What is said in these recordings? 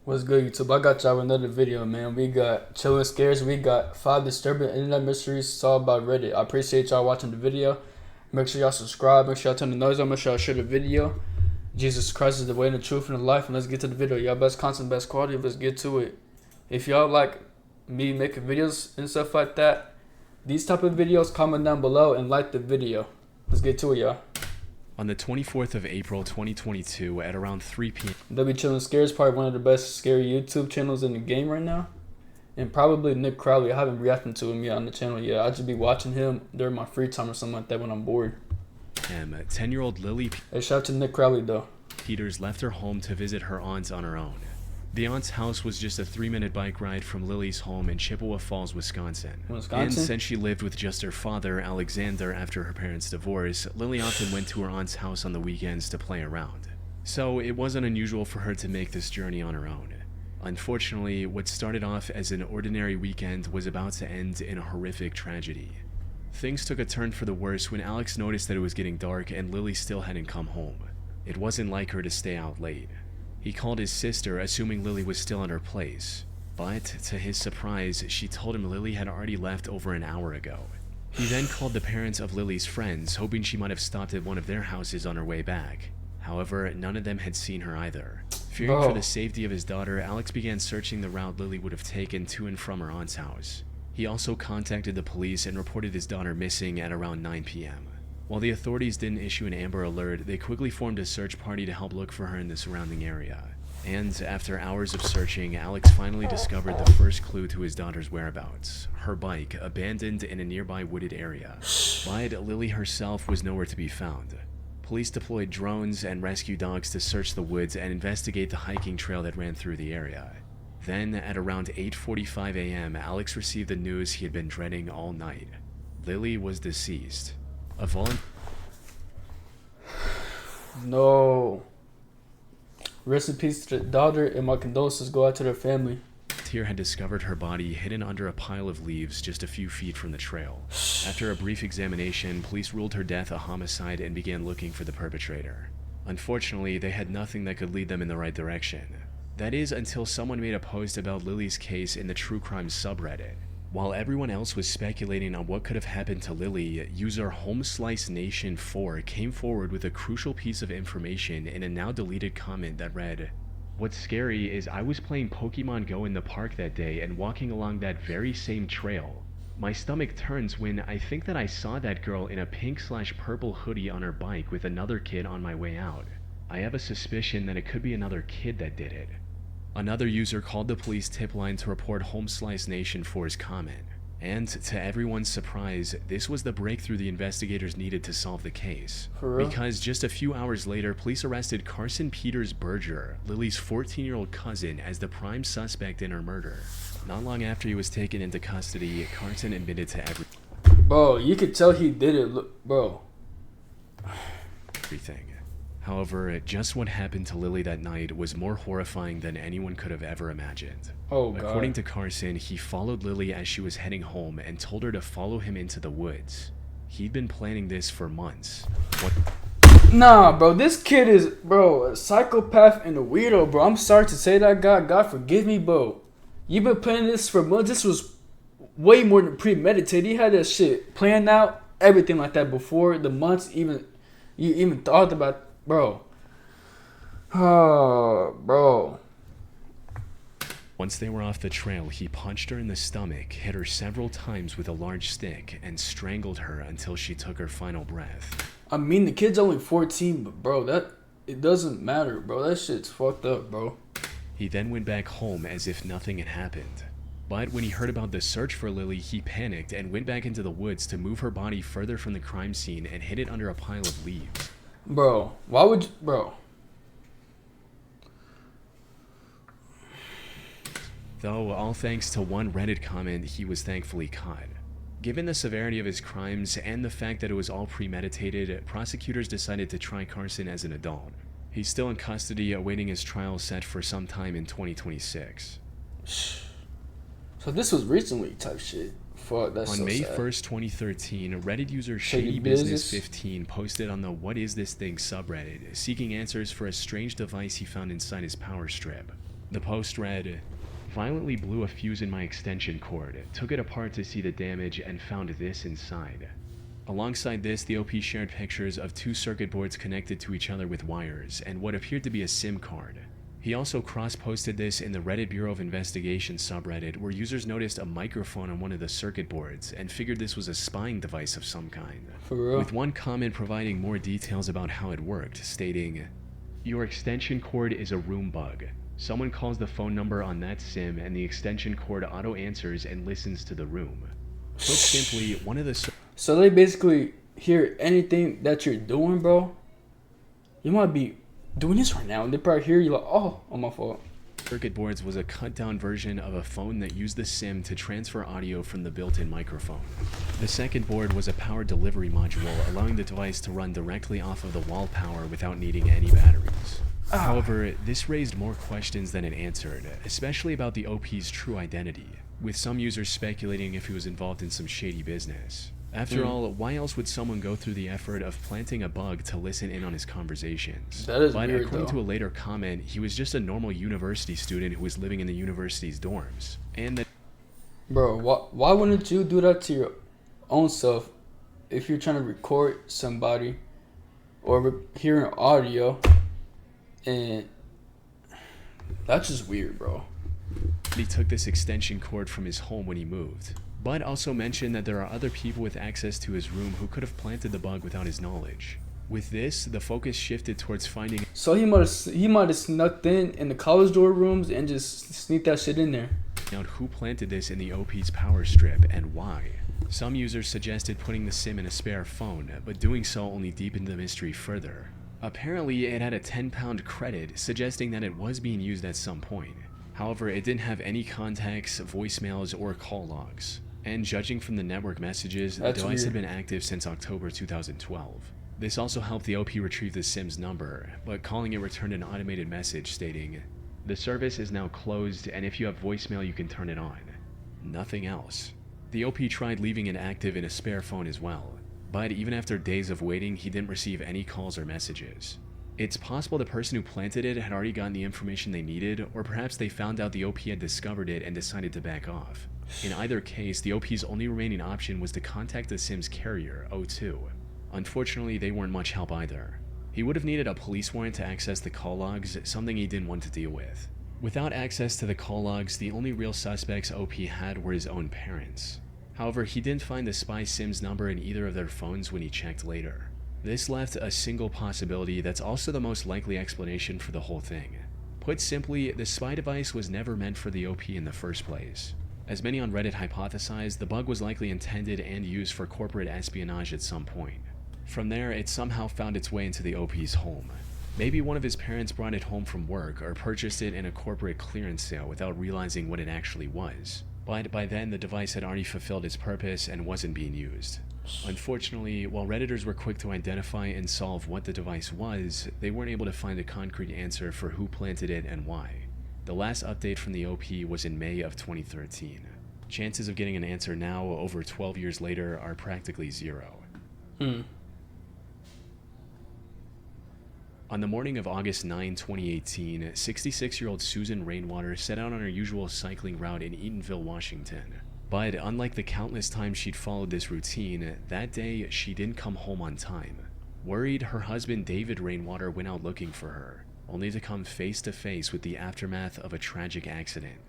What's good, YouTube? I got y'all with another video, man. We got chilling scares. We got 5 disturbing internet mysteries solved by Reddit. I appreciate y'all watching the video. Make sure y'all subscribe. Make sure y'all turn the noise on. Make sure y'all share the video. Jesus Christ is the way and the truth and the life. And let's get to the video. Y'all best content, best quality. Let's get to it. If y'all like me making videos and stuff like that, these type of videos, comment down below and like the video. Let's get to it, y'all. On the 24th of April 2022 at around 3 p.m. W Chillin' Scares, probably one of the best scary YouTube channels in the game right now. And probably Nick Crowley. I haven't reacted to him yet on the channel yet. I just be watching him during my free time or something like that when I'm bored. 10-year-old Lily Hey, shout out to Nick Crowley though. Peters left her home to visit her aunt on her own. The aunt's house was just a 3-minute bike ride from Lily's home in Chippewa Falls, Wisconsin. And since she lived with just her father, Alexander, after her parents' divorce, Lily often went to her aunt's house on the weekends to play around. So it wasn't unusual for her to make this journey on her own. Unfortunately, what started off as an ordinary weekend was about to end in a horrific tragedy. Things took a turn for the worse when Alex noticed that it was getting dark and Lily still hadn't come home. It wasn't like her to stay out late. He called his sister, assuming Lily was still at her place. But, to his surprise, she told him Lily had already left over an hour ago. He then called the parents of Lily's friends, hoping she might have stopped at one of their houses on her way back. However, none of them had seen her either. Fearing for the safety of his daughter, Alex began searching the route Lily would have taken to and from her aunt's house. He also contacted the police and reported his daughter missing at around 9 p.m. While the authorities didn't issue an Amber Alert, they quickly formed a search party to help look for her in the surrounding area. And after hours of searching, Alex finally discovered the first clue to his daughter's whereabouts: her bike, abandoned in a nearby wooded area. But Lily herself was nowhere to be found. Police deployed drones and rescue dogs to search the woods and investigate the hiking trail that ran through the area. Then, at around 8:45 a.m., Alex received the news he had been dreading all night. Lily was deceased. No. Rest in peace to the daughter, and my condolences go out to their family. Volunteer had discovered her body hidden under a pile of leaves just a few feet from the trail. After a brief examination, police ruled her death a homicide and began looking for the perpetrator. Unfortunately, they had nothing that could lead them in the right direction. That is, until someone made a post about Lily's case in the true crime subreddit. While everyone else was speculating on what could have happened to Lily, user HomesliceNation4 came forward with a crucial piece of information in a now deleted comment that read, "What's scary is I was playing Pokemon Go in the park that day and walking along that very same trail. My stomach turns when I think that I saw that girl in a pink/purple hoodie on her bike with another kid on my way out. I have a suspicion that it could be another kid that did it." Another user called the police tip line to report HomesliceNation4's comment. And to everyone's surprise, this was the breakthrough the investigators needed to solve the case. Because just a few hours later, police arrested Carson Peters Berger, Lily's 14-year-old cousin, as the prime suspect in her murder. Not long after he was taken into custody, Carson admitted to Bro, you could tell he did it, look, bro. everything. However, just what happened to Lily that night was more horrifying than anyone could have ever imagined. Oh, God. According to Carson, he followed Lily as she was heading home and told her to follow him into the woods. He'd been planning this for months. Nah, bro, this kid is, bro, a psychopath and a weirdo, bro. I'm sorry to say that, God. God forgive me, bro. You've been planning this for months. This was way more than premeditated. He had that shit planned out, everything like that before the months you even thought about. Bro. Oh, bro. Once they were off the trail, he punched her in the stomach, hit her several times with a large stick, and strangled her until she took her final breath. I mean, the kid's only 14, but bro, it doesn't matter, bro. That shit's fucked up, bro. He then went back home as if nothing had happened. But when he heard about the search for Lily, he panicked and went back into the woods to move her body further from the crime scene and hid it under a pile of leaves. Bro, why would you, bro? Though, all thanks to one Reddit comment, he was thankfully caught. Given the severity of his crimes and the fact that it was all premeditated, prosecutors decided to try Carson as an adult. He's still in custody, awaiting his trial set for some time in 2026. So this was recently type shit. Fuck, that's On May sad. 1st, 2013, Reddit user ShadyBusiness15 posted on the What Is This Thing subreddit, seeking answers for a strange device he found inside his power strip. The post read, "Violently blew a fuse in my extension cord, took it apart to see the damage, and found this inside." Alongside this, the OP shared pictures of 2 circuit boards connected to each other with wires, and what appeared to be a SIM card. He also cross-posted this in the Reddit Bureau of Investigation subreddit, where users noticed a microphone on one of the circuit boards and figured this was a spying device of some kind. For real? With one comment providing more details about how it worked, stating, "Your extension cord is a room bug. Someone calls the phone number on that SIM and the extension cord auto-answers and listens to the room." Put simply, one of the... So they basically hear anything that you're doing, bro. You might be doing this right now, and they probably hear you like, oh, my fault. Circuit boards was a cut-down version of a phone that used the SIM to transfer audio from the built-in microphone. The second board was a power delivery module, allowing the device to run directly off of the wall power without needing any batteries. However, this raised more questions than it answered, especially about the OP's true identity, with some users speculating if he was involved in some shady business. After all, why else would someone go through the effort of planting a bug to listen in on his conversations? That is but weird, according though. to a later comment, he was just a normal university student who was living in the university's dorms. And that... Bro, why wouldn't you do that to your own self if you're trying to record somebody or hearing audio? And that's just weird, bro. He took this extension cord from his home when he moved. Bud also mentioned that there are other people with access to his room who could have planted the bug without his knowledge. With this, the focus shifted towards finding... So he might have snuck in the college dorm rooms and just sneaked that shit in there. ...out who planted this in the OP's power strip and why. Some users suggested putting the SIM in a spare phone, but doing so only deepened the mystery further. Apparently, it had a 10-pound credit, suggesting that it was being used at some point. However, it didn't have any contacts, voicemails, or call logs. And judging from the network messages, the device had been active since October 2012. This also helped the OP retrieve the SIM's number, but calling it returned an automated message stating, "The service is now closed, and if you have voicemail, you can turn it on." Nothing else. The OP tried leaving it active in a spare phone as well, but even after days of waiting, he didn't receive any calls or messages. It's possible the person who planted it had already gotten the information they needed, or perhaps they found out the OP had discovered it and decided to back off. In either case, the OP's only remaining option was to contact the SIM's carrier, O2. Unfortunately, they weren't much help either. He would have needed a police warrant to access the call logs, something he didn't want to deal with. Without access to the call logs, the only real suspects OP had were his own parents. However, he didn't find the spy SIM's number in either of their phones when he checked later. This left a single possibility that's also the most likely explanation for the whole thing. Put simply, the spy device was never meant for the OP in the first place. As many on Reddit hypothesized, the bug was likely intended and used for corporate espionage at some point. From there, it somehow found its way into the OP's home. Maybe one of his parents brought it home from work or purchased it in a corporate clearance sale without realizing what it actually was. But by then, the device had already fulfilled its purpose and wasn't being used. Unfortunately, while Redditors were quick to identify and solve what the device was, they weren't able to find a concrete answer for who planted it and why. The last update from the OP was in May of 2013. Chances of getting an answer now, over 12 years later, are practically zero. On the morning of August 9, 2018, 66-year-old Susan Rainwater set out on her usual cycling route in Eatonville, Washington. But unlike the countless times she'd followed this routine, that day she didn't come home on time. Worried, her husband David Rainwater went out looking for her, only to come face to face with the aftermath of a tragic accident.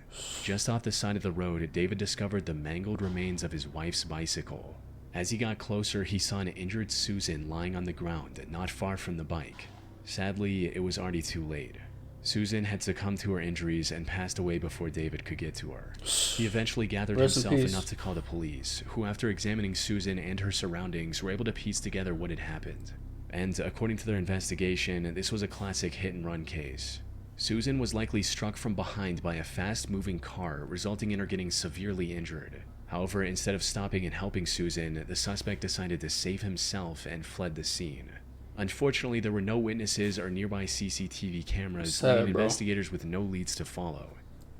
Just off the side of the road, David discovered the mangled remains of his wife's bicycle. As he got closer, he saw an injured Susan lying on the ground not far from the bike. Sadly, it was already too late. Susan had succumbed to her injuries and passed away before David could get to her. He eventually gathered himself enough to call the police, who after examining Susan and her surroundings were able to piece together what had happened. And according to their investigation, this was a classic hit-and-run case. Susan was likely struck from behind by a fast-moving car, resulting in her getting severely injured. However, instead of stopping and helping Susan, the suspect decided to save himself and fled the scene. Unfortunately, there were no witnesses or nearby CCTV cameras, leaving investigators with no leads to follow.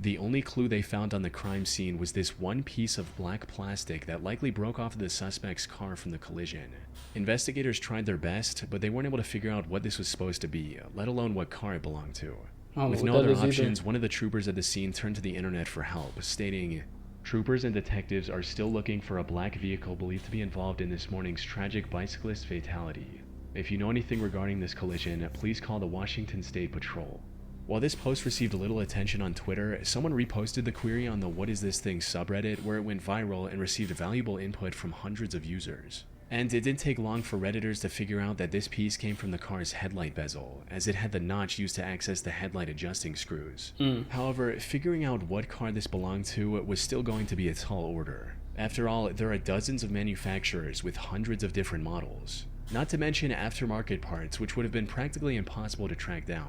The only clue they found on the crime scene was this one piece of black plastic that likely broke off of the suspect's car from the collision. Investigators tried their best, but they weren't able to figure out what this was supposed to be, let alone what car it belonged to. With no other options, one of the troopers at the scene turned to the internet for help, stating, "Troopers and detectives are still looking for a black vehicle believed to be involved in this morning's tragic bicyclist fatality. If you know anything regarding this collision, please call the Washington State Patrol." While this post received little attention on Twitter, someone reposted the query on the What Is This Thing subreddit, where it went viral and received valuable input from hundreds of users. And it didn't take long for Redditors to figure out that this piece came from the car's headlight bezel, as it had the notch used to access the headlight adjusting screws. However, figuring out what car this belonged to was still going to be a tall order. After all, there are dozens of manufacturers with hundreds of different models, not to mention aftermarket parts, which would have been practically impossible to track down.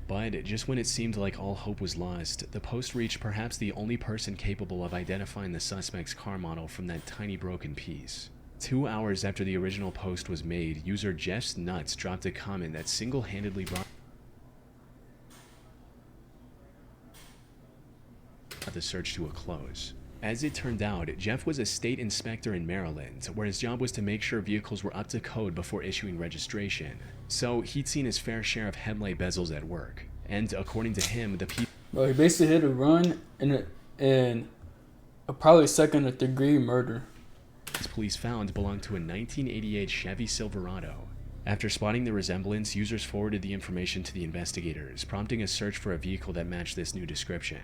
But just when it seemed like all hope was lost, the post reached perhaps the only person capable of identifying the suspect's car model from that tiny broken piece. 2 hours after the original post was made, user Jeff's Nuts dropped a comment that single-handedly brought the search to a close. As it turned out, Jeff was a state inspector in Maryland, where his job was to make sure vehicles were up to code before issuing registration. So he'd seen his fair share of headlight bezels at work. And according to him, the people... Bro, he basically hit a run in a probably second-degree murder. Police found belonged to a 1988 Chevy Silverado. After spotting the resemblance, users forwarded the information to the investigators, prompting a search for a vehicle that matched this new description.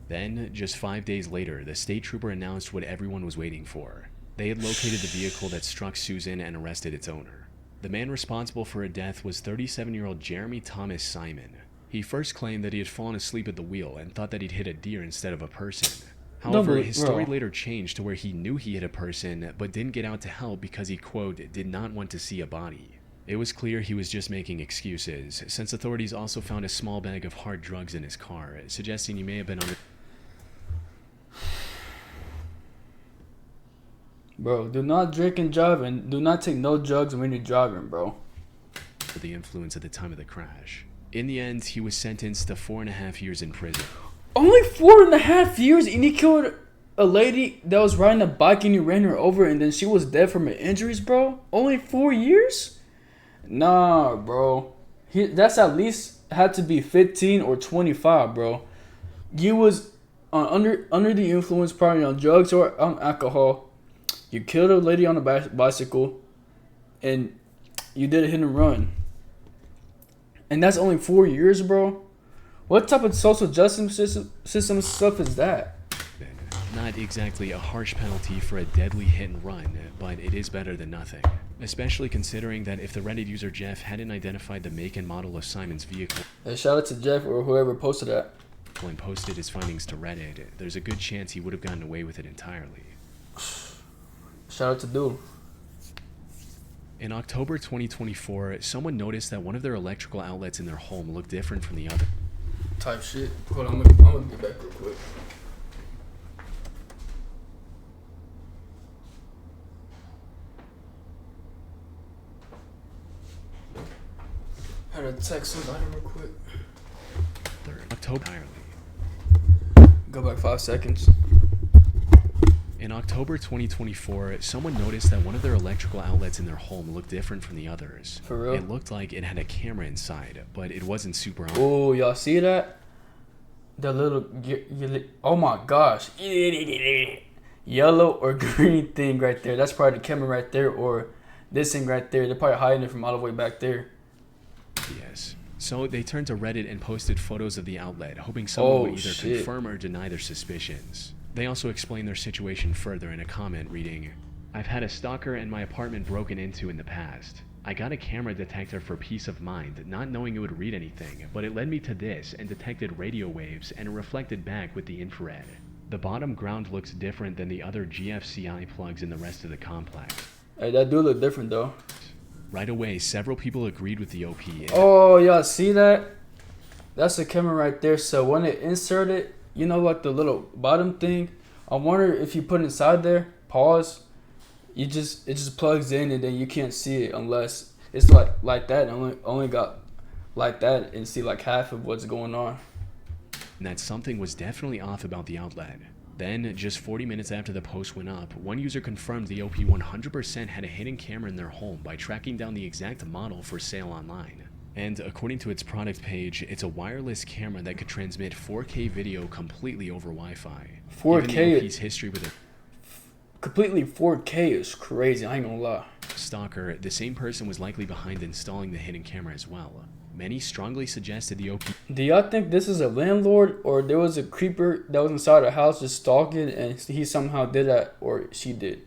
Then, just 5 days later, the state trooper announced what everyone was waiting for. They had located the vehicle that struck Susan and arrested its owner. The man responsible for her death was 37-year-old Jeremy Thomas Simon. He first claimed that he had fallen asleep at the wheel and thought that he'd hit a deer instead of a person. However, his story later changed to where he knew he hit a person, but didn't get out to help because he, quote, did not want to see a body. It was clear he was just making excuses, since authorities also found a small bag of hard drugs in his car, suggesting he may have been under... Bro, do not drink and drive, and do not take no drugs when you're driving, bro. ...the influence at the time of the crash. In the end, he was sentenced to 4.5 years in prison. Only 4.5 years, and he killed a lady that was riding a bike and he ran her over and then she was dead from her injuries, bro? Only 4 years? Nah, bro. That's at least had to be 15 or 25, bro. You was under the influence, probably on drugs or on alcohol. You killed a lady on a bicycle, and you did a hit and run. And that's only 4 years, bro. What type of social justice system stuff is that? Not exactly a harsh penalty for a deadly hit and run, but it is better than nothing. Especially considering that if the Reddit user Jeff hadn't identified the make and model of Simon's vehicle... Hey, shout out to Jeff or whoever posted that. ...and posted his findings to Reddit, there's a good chance he would have gotten away with it entirely. Shout out to dude. In October 2024, someone noticed that one of their electrical outlets in their home looked different from the other. Type shit. Hold on, I'm gonna get back real quick. Had to text somebody real quick. October entirely. Go back 5 seconds. In October 2024, someone noticed that one of their electrical outlets in their home looked different from the others. For real? It looked like it had a camera inside, but it wasn't super on. Oh, y'all see that? The little, oh my gosh. Yellow or green thing right there. That's probably the camera right there, or this thing right there. They're probably hiding it from all the way back there. Yes. So they turned to Reddit and posted photos of the outlet, hoping someone would either confirm or deny their suspicions. They also explained their situation further in a comment reading, "I've had a stalker in my apartment broken into in the past. I got a camera detector for peace of mind, not knowing it would read anything, but it led me to this and detected radio waves and reflected back with the infrared. The bottom ground looks different than the other GFCI plugs in the rest of the complex." Hey, that do look different though. Right away, several people agreed with the OP. Oh, y'all see that? That's the camera right there. So when it inserted, you know, like the little bottom thing, I wonder if you put it inside there, pause, it just plugs in and then you can't see it unless it's like that. Only got like that and see like half of what's going on. And that something was definitely off about the outlet. Then, just 40 minutes after the post went up, one user confirmed the OP 100% had a hidden camera in their home by tracking down the exact model for sale online. And according to its product page, it's a wireless camera that could transmit 4K video completely over Wi-Fi. 4K? Even the OP's history with it. Completely 4K is crazy, I ain't gonna lie. Stalker, the same person was likely behind installing the hidden camera as well. Many strongly suggested the OP. Do y'all think this is a landlord, or there was a creeper that was inside a house just stalking and he somehow did that, or she did?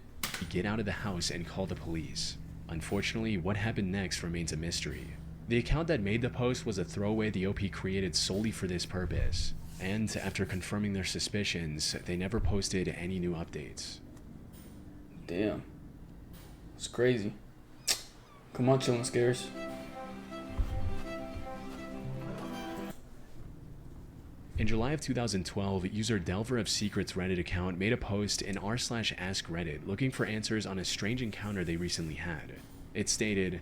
Get out of the house and call the police. Unfortunately, what happened next remains a mystery. The account that made the post was a throwaway the OP created solely for this purpose, and after confirming their suspicions, they never posted any new updates. Damn. It's crazy. Come on, Chillin' Scares. In July of 2012, user Delver of Secret's Reddit account made a post in r/askreddit looking for answers on a strange encounter they recently had. It stated,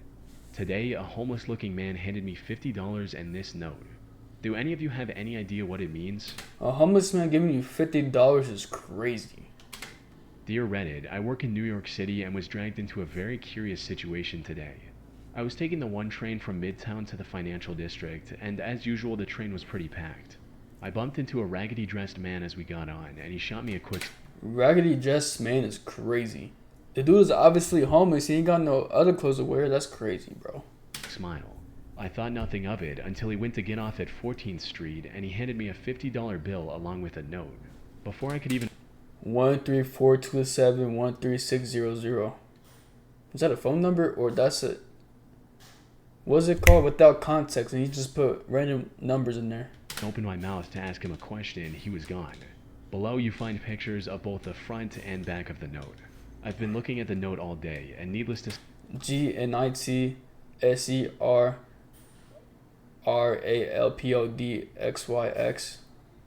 "Today, a homeless-looking man handed me $50 and this note. Do any of you have any idea what it means?" A homeless man giving you $50 is crazy. Dear Reddit, I work in New York City and was dragged into a very curious situation today. I was taking the 1 train from Midtown to the financial district, and as usual the train was pretty packed. I bumped into a raggedy dressed man as we got on, and he shot me a quick... Raggedy dressed man is crazy. The dude is obviously homeless, he ain't got no other clothes to wear, that's crazy, bro. Smile. I thought nothing of it until he went to get off at 14th Street, and he handed me a $50 bill along with a note. Before I could even... 13427-13600. Is that a phone number, or that's it? What's it called without context, and he just put random numbers in there? Opened my mouth to ask him a question, he was gone. Below you find pictures of both the front and back of the note. I've been looking at the note all day, and needless to... GNITSERRALPODXYX.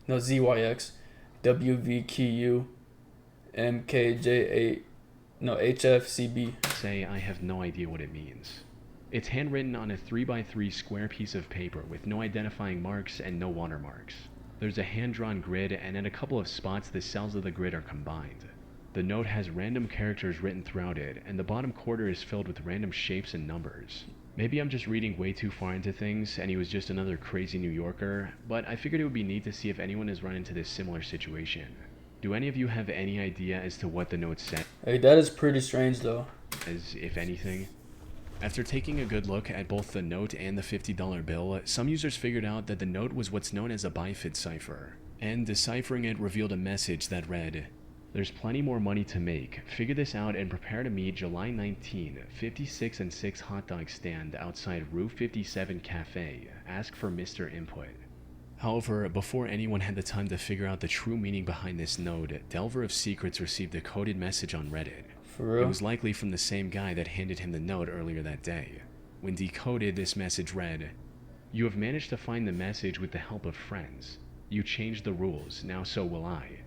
No, ZYX. WVQU. MKJ8. No, HFCB. Say I have no idea what it means. It's handwritten on a 3x3 square piece of paper with no identifying marks and no watermarks. There's a hand-drawn grid, and at a couple of spots the cells of the grid are combined. The note has random characters written throughout it, and the bottom quarter is filled with random shapes and numbers. Maybe I'm just reading way too far into things, and he was just another crazy New Yorker, but I figured it would be neat to see if anyone has run into this similar situation. Do any of you have any idea as to what the note said? Hey, that is pretty strange though. As if anything? After taking a good look at both the note and the $50 bill, some users figured out that the note was what's known as a bifid cipher, and deciphering it revealed a message that read, "There's plenty more money to make. Figure this out and prepare to meet July 19, 56 and 6 hot dog stand outside Rue 57 Cafe. Ask for Mr. Input." However, before anyone had the time to figure out the true meaning behind this note, Delver of Secrets received a coded message on Reddit. For real? It was likely from the same guy that handed him the note earlier that day. When decoded, this message read, "You have managed to find the message with the help of friends. You changed the rules, now so will I.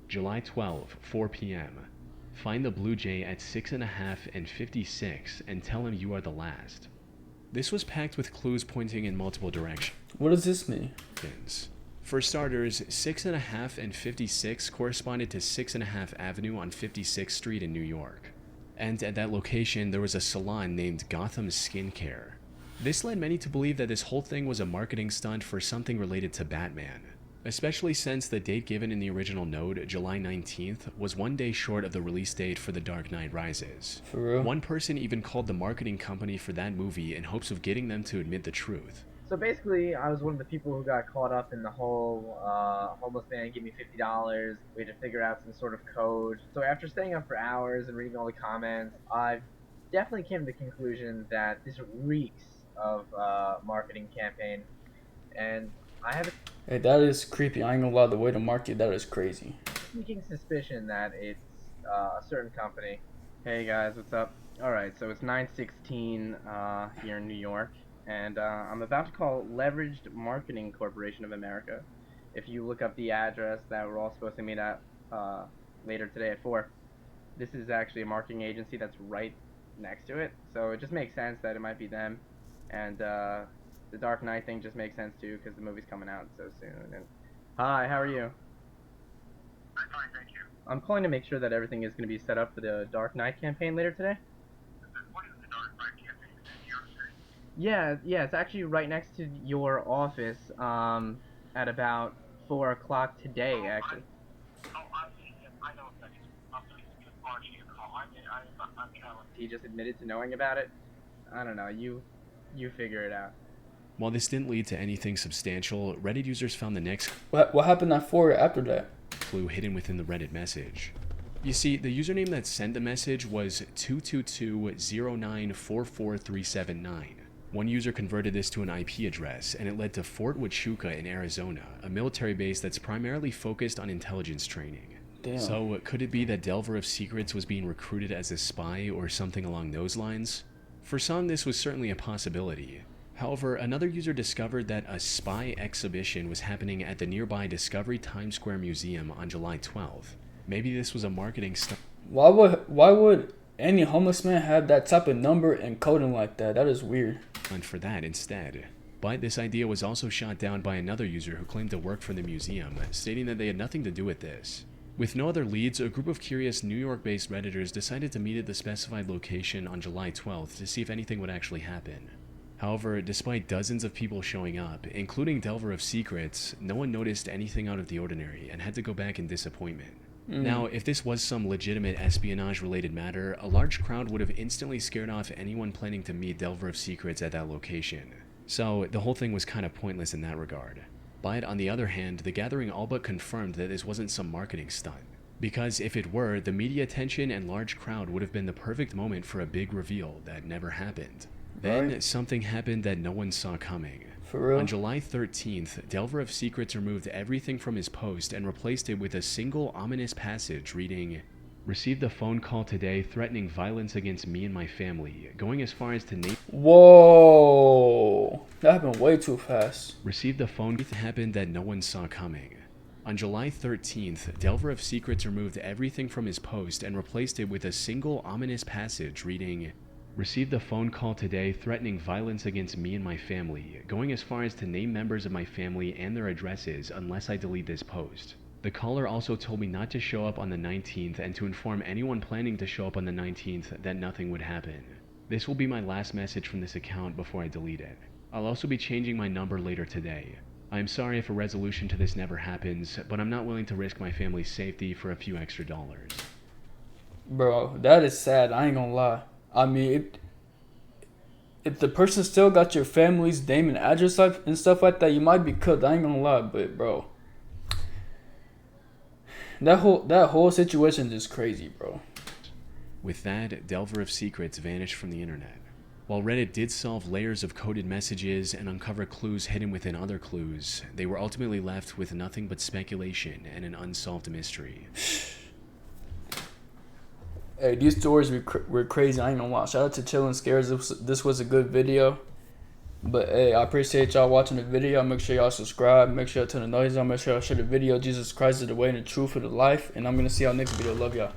July 12, 4 p.m. Find the Blue Jay at 6.5 and 56 and tell him you are the last." This was packed with clues pointing in multiple directions. What does this mean? For starters, 6.5 and 56 corresponded to 6.5 Avenue on 56th Street in New York. And at that location, there was a salon named Gotham Skincare. This led many to believe that this whole thing was a marketing stunt for something related to Batman, especially since the date given in the original note, July 19th, was 1 day short of the release date for The Dark Knight Rises. For real? One person even called the marketing company for that movie in hopes of getting them to admit the truth. So basically, I was one of the people who got caught up in the whole homeless man give me $50. We had to figure out some sort of code. So after staying up for hours and reading all the comments, I definitely came to the conclusion that this reeks of marketing campaign. And I have Hey, that is creepy. I ain't gonna lie, the way to market that is crazy. a sneaking suspicion that it's a certain company. Hey guys, what's up? Alright, so it's 9:16 here in New York. And I'm about to call Leveraged Marketing Corporation of America. If you look up the address that we're all supposed to meet at later today at 4, this is actually a marketing agency that's right next to it. So it just makes sense that it might be them. And the Dark Knight thing just makes sense too because the movie's coming out so soon. And hi, how are you? I'm fine, thank you. I'm calling to make sure that everything is going to be set up for the Dark Knight campaign later today. What is the Dark Knight campaign in New York City? Yeah, it's actually right next to your office. At about 4 o'clock today, actually. I see. Yes, I know what that is. Please give Margie a call. I'm traveling. He just admitted to knowing about it. I don't know. You figure it out. While this didn't lead to anything substantial, Reddit users found the next What happened at 4 after that? clue hidden within the Reddit message. You see, the username that sent the message was 222-0944-379. One user converted this to an IP address, and it led to Fort Huachuca in Arizona, a military base that's primarily focused on intelligence training. Damn. So, could it be that Delver of Secrets was being recruited as a spy or something along those lines? For some, this was certainly a possibility. However, another user discovered that a spy exhibition was happening at the nearby Discovery Times Square Museum on July 12th. Maybe this was a marketing stunt. Why would any homeless man have that type of number and coding like that? That is weird. For that instead. But this idea was also shot down by another user who claimed to work for the museum, stating that they had nothing to do with this. With no other leads, a group of curious New York-based Redditors decided to meet at the specified location on July 12th to see if anything would actually happen. However, despite dozens of people showing up, including Delver of Secrets, no one noticed anything out of the ordinary and had to go back in disappointment. Now, if this was some legitimate espionage-related matter, a large crowd would have instantly scared off anyone planning to meet Delver of Secrets at that location. So, the whole thing was kind of pointless in that regard. But on the other hand, the gathering all but confirmed that this wasn't some marketing stunt. Because if it were, the media attention and large crowd would have been the perfect moment for a big reveal that never happened. Then, something happened that no one saw coming. For real? On July 13th, Delver of Secrets removed everything from his post and replaced it with a single ominous passage reading, "Received a phone call today threatening violence against me and my family, going as far as to name..." Whoa! That happened way too fast. Received a phone happened that no one saw coming. On July 13th, Delver of Secrets removed everything from his post and replaced it with a single ominous passage reading, "Received a phone call today threatening violence against me and my family, going as far as to name members of my family and their addresses unless I delete this post. The caller also told me not to show up on the 19th and to inform anyone planning to show up on the 19th that nothing would happen. This will be my last message from this account before I delete it. I'll also be changing my number later today. I am sorry if a resolution to this never happens, but I'm not willing to risk my family's safety for a few extra dollars." Bro, that is sad. I ain't gonna lie. I mean, if the person still got your family's name and address and stuff like that, you might be cooked. I ain't gonna lie, but bro, that whole situation is just crazy, bro. With that, Delver of Secrets vanished from the internet. While Reddit did solve layers of coded messages and uncover clues hidden within other clues, they were ultimately left with nothing but speculation and an unsolved mystery. Hey, these stories were crazy. I ain't gonna lie. Shout out to Chillin' Scares. This was a good video. But hey, I appreciate y'all watching the video. Make sure y'all subscribe. Make sure y'all turn the noise on. Make sure y'all share the video. Jesus Christ is the way and the truth of the life. And I'm gonna see y'all next video. Love y'all.